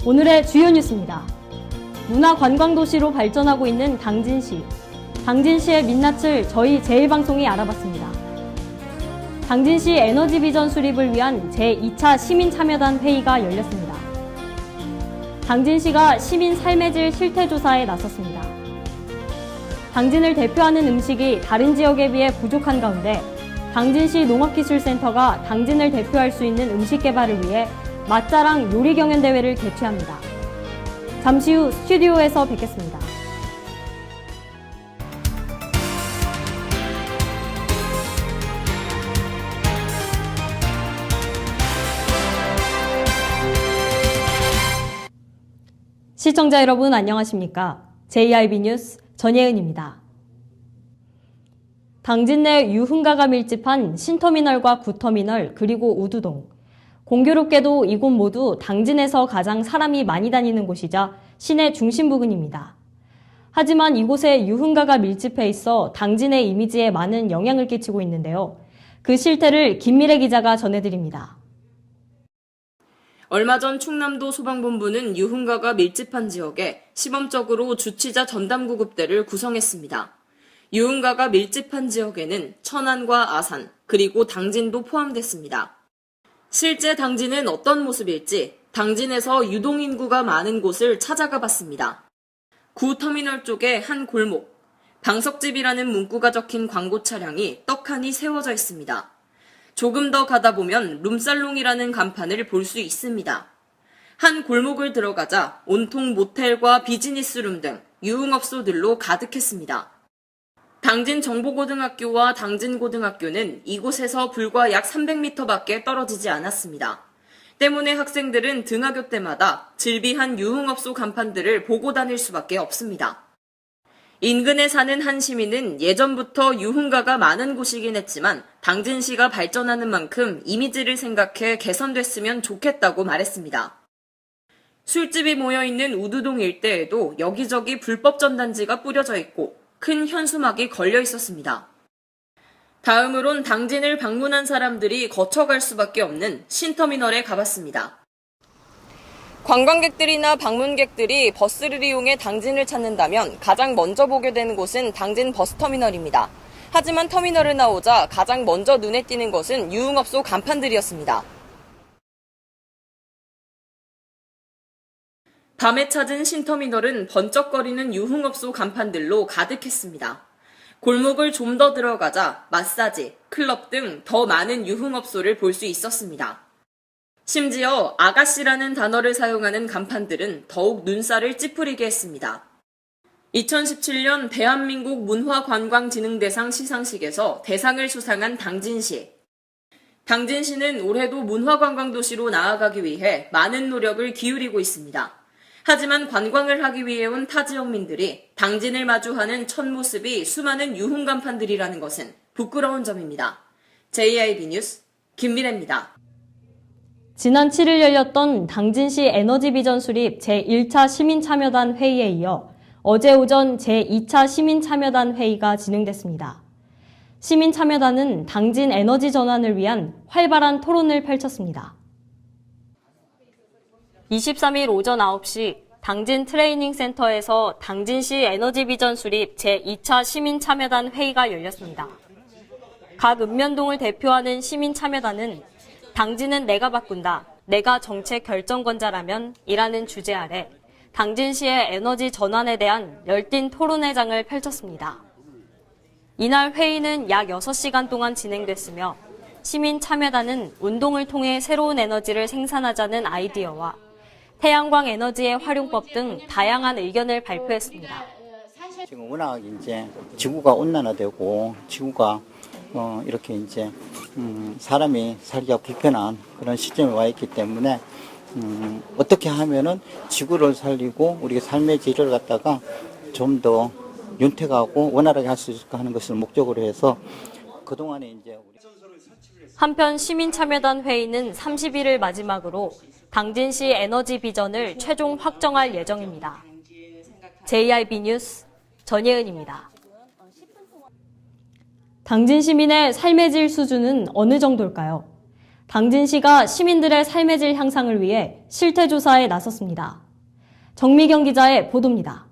오늘의 주요 뉴스입니다. 문화관광도시로 발전하고 있는 당진시. 당진시의 민낯을 저희 제일방송이 알아봤습니다. 당진시 에너지 비전 수립을 위한 제2차 시민참여단 회의가 열렸습니다. 당진시가 시민 삶의 질 실태조사에 나섰습니다. 당진을 대표하는 음식이 다른 지역에 비해 부족한 가운데 당진시 농업기술센터가 당진을 대표할 수 있는 음식 개발을 위해 맛자랑 요리 경연 대회를 개최합니다. 잠시 후 스튜디오에서 뵙겠습니다. 시청자 여러분 안녕하십니까? JIB 뉴스 전예은입니다. 당진 내 유흥가가 밀집한 신터미널과 구터미널 그리고 우두동. 공교롭게도 이곳 모두 당진에서 가장 사람이 많이 다니는 곳이자 시내 중심 부근입니다. 하지만 이곳에 유흥가가 밀집해 있어 당진의 이미지에 많은 영향을 끼치고 있는데요. 그 실태를 김미래 기자가 전해드립니다. 얼마 전 충남도 소방본부는 유흥가가 밀집한 지역에 시범적으로 주치자 전담구급대를 구성했습니다. 유흥가가 밀집한 지역에는 천안과 아산, 그리고 당진도 포함됐습니다. 실제 당진은 어떤 모습일지 당진에서 유동인구가 많은 곳을 찾아가 봤습니다. 구터미널 쪽에 한 골목, 방석집이라는 문구가 적힌 광고 차량이 떡하니 세워져 있습니다. 조금 더 가다 보면 룸살롱이라는 간판을 볼 수 있습니다. 한 골목을 들어가자 온통 모텔과 비즈니스룸 등 유흥업소들로 가득했습니다. 당진정보고등학교와 당진고등학교는 이곳에서 불과 약 300m밖에 떨어지지 않았습니다. 때문에 학생들은 등하교 때마다 질비한 유흥업소 간판들을 보고 다닐 수밖에 없습니다. 인근에 사는 한 시민은 예전부터 유흥가가 많은 곳이긴 했지만 당진시가 발전하는 만큼 이미지를 생각해 개선됐으면 좋겠다고 말했습니다. 술집이 모여있는 우두동 일대에도 여기저기 불법 전단지가 뿌려져 있고 큰 현수막이 걸려 있었습니다. 다음으론 당진을 방문한 사람들이 거쳐갈 수밖에 없는 신터미널에 가봤습니다. 관광객들이나 방문객들이 버스를 이용해 당진을 찾는다면 가장 먼저 보게 되는 곳은 당진 버스터미널입니다. 하지만 터미널을 나오자 가장 먼저 눈에 띄는 것은 유흥업소 간판들이었습니다. 밤에 찾은 신터미널은 번쩍거리는 유흥업소 간판들로 가득했습니다. 골목을 좀 더 들어가자 마사지, 클럽 등 더 많은 유흥업소를 볼 수 있었습니다. 심지어 아가씨라는 단어를 사용하는 간판들은 더욱 눈살을 찌푸리게 했습니다. 2017년 대한민국 문화관광진흥대상 시상식에서 대상을 수상한 당진시. 당진시는 올해도 문화관광도시로 나아가기 위해 많은 노력을 기울이고 있습니다. 하지만 관광을 하기 위해 온 타 지역민들이 당진을 마주하는 첫 모습이 수많은 유흥 간판들이라는 것은 부끄러운 점입니다. JIB 뉴스 김미래입니다. 지난 7일 열렸던 당진시 에너지 비전 수립 제1차 시민참여단 회의에 이어 어제 오전 제2차 시민참여단 회의가 진행됐습니다. 시민참여단은 당진 에너지 전환을 위한 활발한 토론을 펼쳤습니다. 23일 오전 9시 당진 트레이닝 센터에서 당진시 에너지 비전 수립 제2차 시민참여단 회의가 열렸습니다. 각 읍면동을 대표하는 시민참여단은 당진은 내가 바꾼다, 내가 정책 결정권자라면 이라는 주제 아래 당진시의 에너지 전환에 대한 열띤 토론회장을 펼쳤습니다. 이날 회의는 약 6시간 동안 진행됐으며 시민참여단은 운동을 통해 새로운 에너지를 생산하자는 아이디어와 태양광 에너지의 활용법 등 다양한 의견을 발표했습니다. 지금 워낙 이제 지구가 온난화되고 지구가 이렇게 이제 사람이 살기가 불편한 그런 시점에 와 있기 때문에 어떻게 하면은 지구를 살리고 우리의 삶의 질을 갖다가 좀 더 윤택하고 원활하게 할 수 있을까 하는 것을 목적으로 해서 그동안에 이제 한편 시민참여단 회의는 30일을 마지막으로 당진시 에너지 비전을 최종 확정할 예정입니다. JIB 뉴스 전예은입니다. 당진 시민의 삶의 질 수준은 어느 정도일까요? 당진시가 시민들의 삶의 질 향상을 위해 실태조사에 나섰습니다. 정미경 기자의 보도입니다.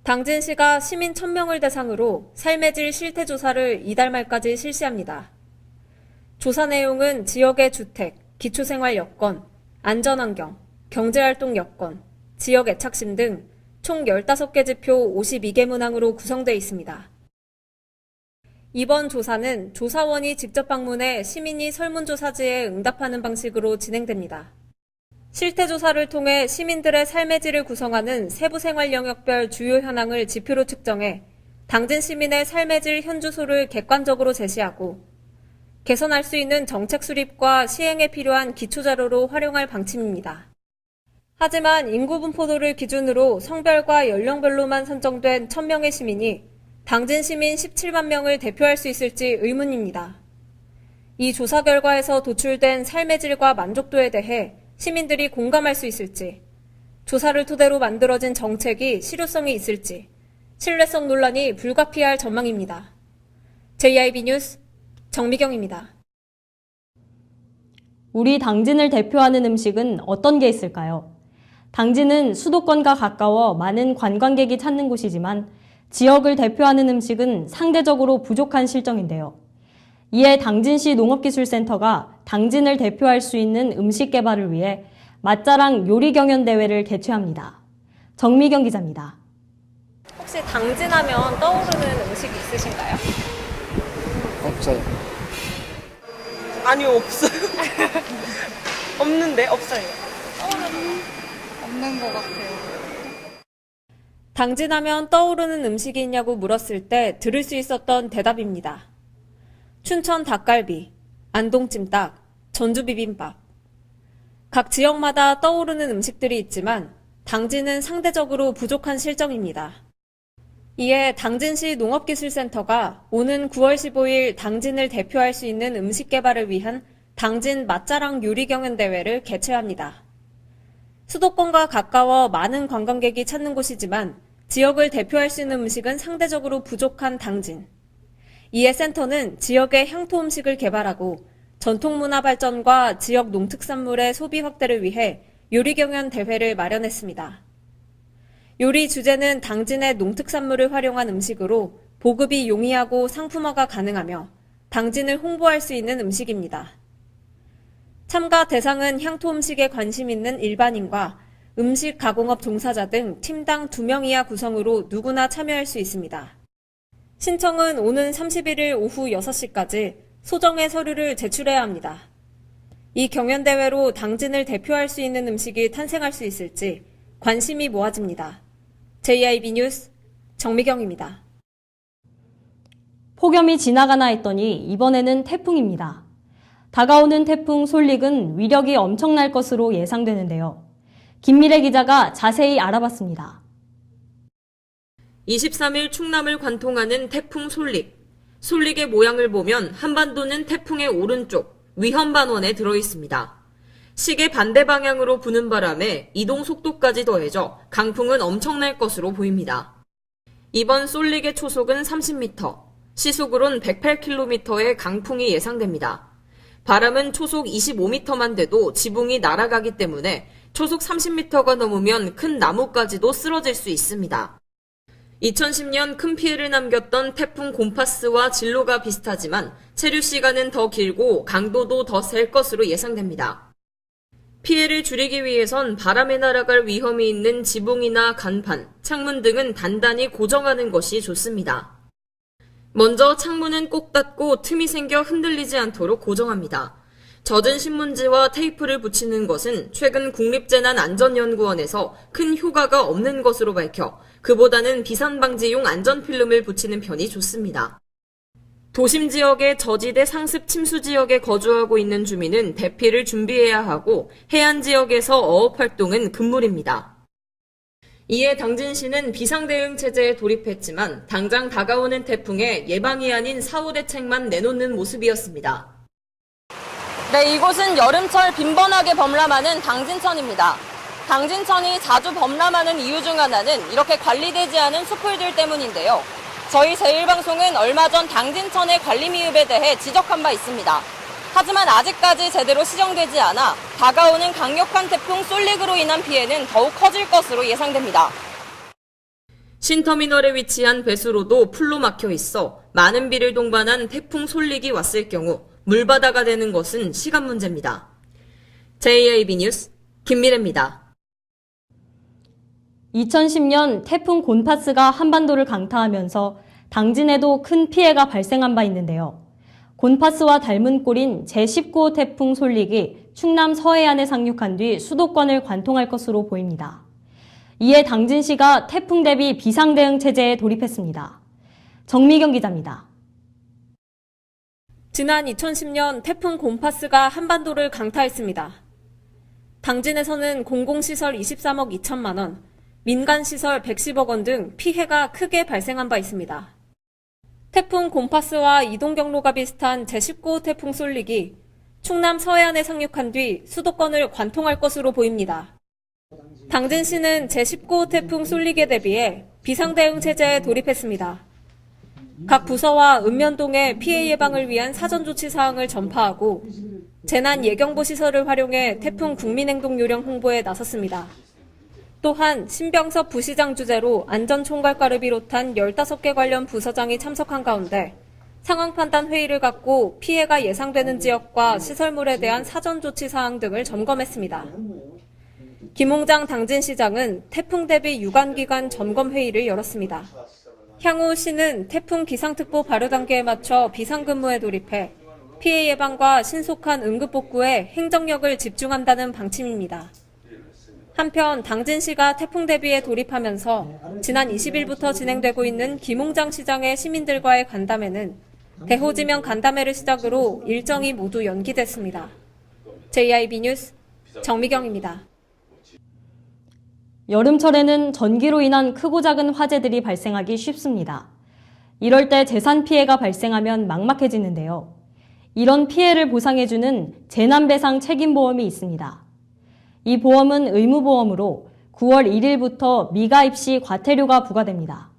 당진시가 시민 1,000명을 대상으로 삶의 질 실태조사를 이달 말까지 실시합니다. 조사 내용은 지역의 주택, 기초생활 여건, 안전환경, 경제활동 여건, 지역 애착심 등 총 15개 지표 52개 문항으로 구성되어 있습니다. 이번 조사는 조사원이 직접 방문해 시민이 설문조사지에 응답하는 방식으로 진행됩니다. 실태조사를 통해 시민들의 삶의 질을 구성하는 세부 생활 영역별 주요 현황을 지표로 측정해 당진 시민의 삶의 질 현주소를 객관적으로 제시하고 개선할 수 있는 정책 수립과 시행에 필요한 기초자료로 활용할 방침입니다. 하지만 인구 분포도를 기준으로 성별과 연령별로만 선정된 1,000명의 시민이 당진 시민 17만 명을 대표할 수 있을지 의문입니다. 이 조사 결과에서 도출된 삶의 질과 만족도에 대해 시민들이 공감할 수 있을지, 조사를 토대로 만들어진 정책이 실효성이 있을지, 신뢰성 논란이 불가피할 전망입니다. JIB 뉴스 정미경입니다. 우리 당진을 대표하는 음식은 어떤 게 있을까요? 당진은 수도권과 가까워 많은 관광객이 찾는 곳이지만 지역을 대표하는 음식은 상대적으로 부족한 실정인데요. 이에 당진시 농업기술센터가 당진을 대표할 수 있는 음식 개발을 위해 맛자랑 요리 경연 대회를 개최합니다. 정미경 기자입니다. 혹시 당진하면 떠오르는 음식이 있으신가요? 없어요. 아니요, 없어요. 없는데, 없어요. 없는 것 같아요. 당진하면 떠오르는 음식이 있냐고 물었을 때 들을 수 있었던 대답입니다. 춘천 닭갈비, 안동 찜닭, 전주 비빔밥. 각 지역마다 떠오르는 음식들이 있지만 당진은 상대적으로 부족한 실정입니다. 이에 당진시 농업기술센터가 오는 9월 15일 당진을 대표할 수 있는 음식 개발을 위한 당진 맛자랑 요리 경연 대회를 개최합니다. 수도권과 가까워 많은 관광객이 찾는 곳이지만 지역을 대표할 수 있는 음식은 상대적으로 부족한 당진. 이에 센터는 지역의 향토 음식을 개발하고 전통문화 발전과 지역 농특산물의 소비 확대를 위해 요리 경연 대회를 마련했습니다. 요리 주제는 당진의 농특산물을 활용한 음식으로 보급이 용이하고 상품화가 가능하며 당진을 홍보할 수 있는 음식입니다. 참가 대상은 향토 음식에 관심 있는 일반인과 음식 가공업 종사자 등 팀당 2명 이하 구성으로 누구나 참여할 수 있습니다. 신청은 오는 31일 오후 6시까지 소정의 서류를 제출해야 합니다. 이 경연대회로 당진을 대표할 수 있는 음식이 탄생할 수 있을지 관심이 모아집니다. JIB 뉴스 정미경입니다. 폭염이 지나가나 했더니 이번에는 태풍입니다. 다가오는 태풍 솔릭은 위력이 엄청날 것으로 예상되는데요. 김미래 기자가 자세히 알아봤습니다. 23일 충남을 관통하는 태풍 솔릭. 솔릭의 모양을 보면 한반도는 태풍의 오른쪽, 위험반원에 들어있습니다. 시계 반대 방향으로 부는 바람에 이동 속도까지 더해져 강풍은 엄청날 것으로 보입니다. 이번 솔릭의 초속은 30m, 시속으론 108km의 강풍이 예상됩니다. 바람은 초속 25m만 돼도 지붕이 날아가기 때문에 초속 30m가 넘으면 큰 나무까지도 쓰러질 수 있습니다. 2010년 큰 피해를 남겼던 태풍 곰파스와 진로가 비슷하지만 체류 시간은 더 길고 강도도 더 셀 것으로 예상됩니다. 피해를 줄이기 위해선 바람에 날아갈 위험이 있는 지붕이나 간판, 창문 등은 단단히 고정하는 것이 좋습니다. 먼저 창문은 꼭 닫고 틈이 생겨 흔들리지 않도록 고정합니다. 젖은 신문지와 테이프를 붙이는 것은 최근 국립재난안전연구원에서 큰 효과가 없는 것으로 밝혀 그보다는 비산방지용 안전필름을 붙이는 편이 좋습니다. 도심 지역의 저지대 상습 침수 지역에 거주하고 있는 주민은 대피를 준비해야 하고 해안 지역에서 어업 활동은 금물입니다. 이에 당진시는 비상대응 체제에 돌입했지만 당장 다가오는 태풍에 예방이 아닌 사후 대책만 내놓는 모습이었습니다. 네, 이곳은 여름철 빈번하게 범람하는 당진천입니다. 당진천이 자주 범람하는 이유 중 하나는 이렇게 관리되지 않은 숲풀들 때문인데요. 저희 제1방송은 얼마 전 당진천의 관리 미흡에 대해 지적한 바 있습니다. 하지만 아직까지 제대로 시정되지 않아 다가오는 강력한 태풍 솔릭으로 인한 피해는 더욱 커질 것으로 예상됩니다. 신터미널에 위치한 배수로도 풀로 막혀 있어 많은 비를 동반한 태풍 솔릭이 왔을 경우 물바다가 되는 것은 시간 문제입니다. JIB 뉴스 김미래입니다. 2010년 태풍 곤파스가 한반도를 강타하면서 당진에도 큰 피해가 발생한 바 있는데요. 곤파스와 닮은 꼴인 제19호 태풍 솔릭이 충남 서해안에 상륙한 뒤 수도권을 관통할 것으로 보입니다. 이에 당진시가 태풍 대비 비상대응 체제에 돌입했습니다. 정미경 기자입니다. 지난 2010년 태풍 곤파스가 한반도를 강타했습니다. 당진에서는 공공시설 23억 2천만 원, 민간시설 110억 원 등 피해가 크게 발생한 바 있습니다. 태풍 곤파스와 이동 경로가 비슷한 제19호 태풍 솔릭이 충남 서해안에 상륙한 뒤 수도권을 관통할 것으로 보입니다. 당진시는 제19호 태풍 솔릭에 대비해 비상대응 체제에 돌입했습니다. 각 부서와 읍면동에 피해 예방을 위한 사전조치 사항을 전파하고 재난예경보 시설을 활용해 태풍 국민행동 요령 홍보에 나섰습니다. 또한 신병섭 부시장 주재로 안전총괄과를 비롯한 15개 관련 부서장이 참석한 가운데 상황 판단 회의를 갖고 피해가 예상되는 지역과 시설물에 대한 사전조치 사항 등을 점검했습니다. 김홍장 당진시장은 태풍 대비 유관기관 점검 회의를 열었습니다. 향후 시는 태풍 기상특보 발효 단계에 맞춰 비상근무에 돌입해 피해 예방과 신속한 응급복구에 행정력을 집중한다는 방침입니다. 한편 당진시가 태풍 대비에 돌입하면서 지난 20일부터 진행되고 있는 김홍장 시장의 시민들과의 간담회는 대호지명 간담회를 시작으로 일정이 모두 연기됐습니다. JIB 뉴스 정미경입니다. 여름철에는 전기로 인한 크고 작은 화재들이 발생하기 쉽습니다. 이럴 때 재산 피해가 발생하면 막막해지는데요. 이런 피해를 보상해주는 재난배상 책임보험이 있습니다. 이 보험은 의무보험으로 9월 1일부터 미가입 시 과태료가 부과됩니다.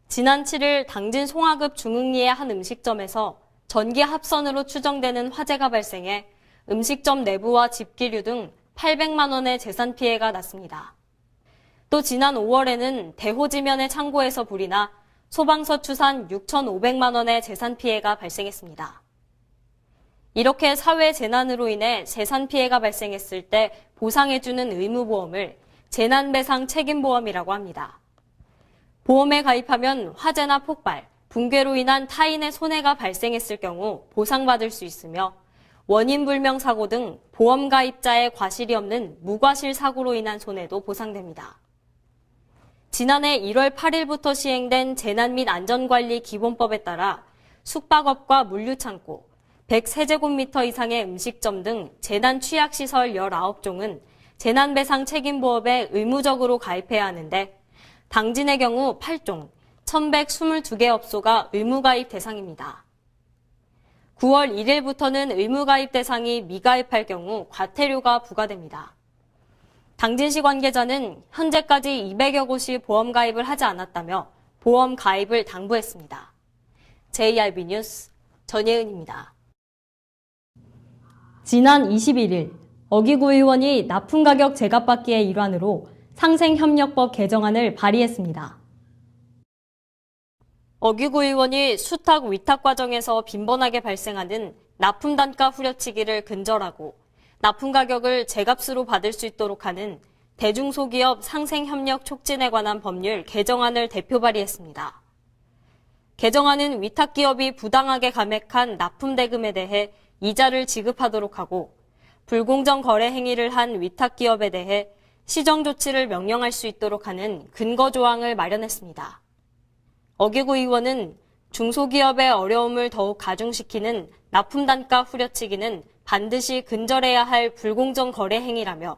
지난 7일 당진 송화급 중흥리의 한 음식점에서 전기 합선으로 추정되는 화재가 발생해 음식점 내부와 집기류 등 800만 원의 재산 피해가 났습니다. 또 지난 5월에는 대호지면의 창고에서 불이 나 소방서 추산 6,500만 원의 재산 피해가 발생했습니다. 이렇게 사회 재난으로 인해 재산 피해가 발생했을 때 보상해주는 의무보험을 재난배상 책임보험이라고 합니다. 보험에 가입하면 화재나 폭발, 붕괴로 인한 타인의 손해가 발생했을 경우 보상받을 수 있으며 원인불명 사고 등 보험 가입자의 과실이 없는 무과실 사고로 인한 손해도 보상됩니다. 지난해 1월 8일부터 시행된 재난 및 안전관리 기본법에 따라 숙박업과 물류창고, 100세제곱미터 이상의 음식점 등 재난 취약시설 19종은 재난배상 책임보험에 의무적으로 가입해야 하는데 당진의 경우 8종, 1,122개 업소가 의무가입 대상입니다. 9월 1일부터는 의무가입 대상이 미가입할 경우 과태료가 부과됩니다. 당진시 관계자는 현재까지 200여 곳이 보험 가입을 하지 않았다며 보험 가입을 당부했습니다. JIB 뉴스 전예은입니다. 지난 21일 어기구 의원이 납품가격 제값받기의 일환으로 상생협력법 개정안을 발의했습니다. 어기구 의원이 수탁 위탁 과정에서 빈번하게 발생하는 납품단가 후려치기를 근절하고 납품 가격을 제값으로 받을 수 있도록 하는 대중소기업 상생협력 촉진에 관한 법률 개정안을 대표 발의했습니다. 개정안은 위탁기업이 부당하게 감액한 납품대금에 대해 이자를 지급하도록 하고 불공정 거래 행위를 한 위탁기업에 대해 시정조치를 명령할 수 있도록 하는 근거조항을 마련했습니다. 어기구 의원은 중소기업의 어려움을 더욱 가중시키는 납품단가 후려치기는 반드시 근절해야 할 불공정 거래 행위라며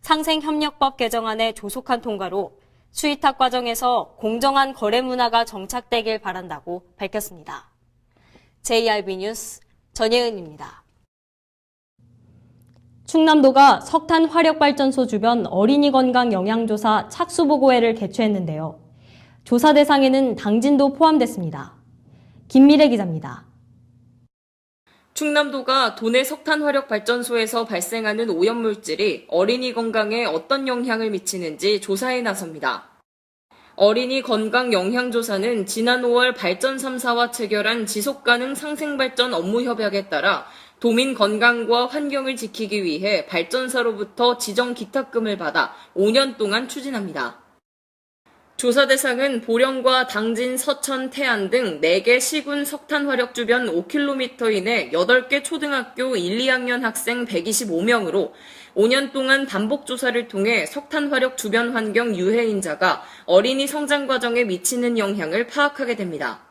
상생협력법 개정안의 조속한 통과로 수위탁 과정에서 공정한 거래 문화가 정착되길 바란다고 밝혔습니다. JIB 뉴스 전예은입니다. 충남도가 석탄 화력발전소 주변 어린이 건강 영양조사 착수보고회를 개최했는데요. 조사 대상에는 당진도 포함됐습니다. 김미래 기자입니다. 충남도가 도내 석탄화력발전소에서 발생하는 오염물질이 어린이 건강에 어떤 영향을 미치는지 조사에 나섭니다. 어린이 건강영향조사는 지난 5월 발전 3사와 체결한 지속가능 상생발전 업무협약에 따라 도민 건강과 환경을 지키기 위해 발전사로부터 지정 기탁금을 받아 5년 동안 추진합니다. 조사 대상은 보령과 당진, 서천, 태안 등 4개 시군 석탄화력 주변 5km 이내 8개 초등학교 1, 2학년 학생 125명으로 5년 동안 반복 조사를 통해 석탄화력 주변 환경 유해인자가 어린이 성장 과정에 미치는 영향을 파악하게 됩니다.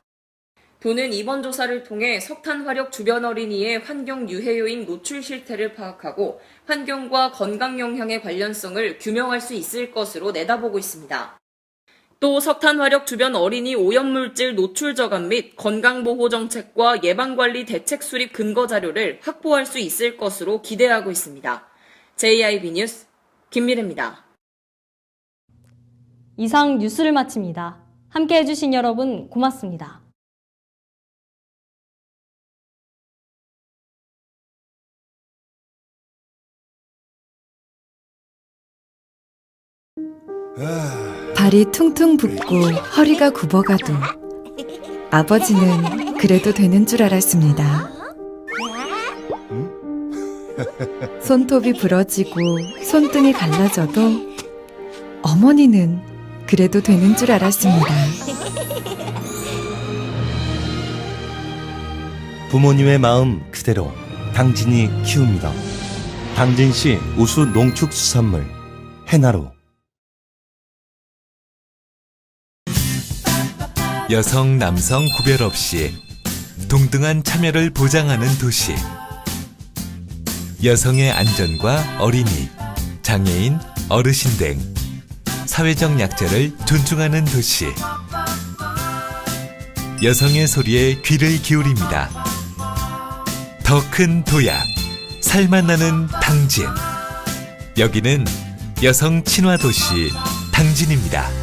도는 이번 조사를 통해 석탄화력 주변 어린이의 환경 유해 요인 노출 실태를 파악하고 환경과 건강 영향의 관련성을 규명할 수 있을 것으로 내다보고 있습니다. 또 석탄화력 주변 어린이 오염물질 노출 저감 및 건강보호 정책과 예방관리 대책 수립 근거 자료를 확보할 수 있을 것으로 기대하고 있습니다. JIB 뉴스 김미래입니다. 이상 뉴스를 마칩니다. 함께 해주신 여러분 고맙습니다. 발이 퉁퉁 붓고 허리가 굽어가도 아버지는 그래도 되는 줄 알았습니다. 손톱이 부러지고 손등이 갈라져도 어머니는 그래도 되는 줄 알았습니다. 부모님의 마음 그대로 당진이 키웁니다. 당진시 우수 농축수산물 해나루. 여성, 남성 구별 없이 동등한 참여를 보장하는 도시. 여성의 안전과 어린이, 장애인, 어르신 등 사회적 약자를 존중하는 도시. 여성의 소리에 귀를 기울입니다. 더 큰 도약, 살맛 나는 당진. 여기는 여성 친화 도시 당진입니다.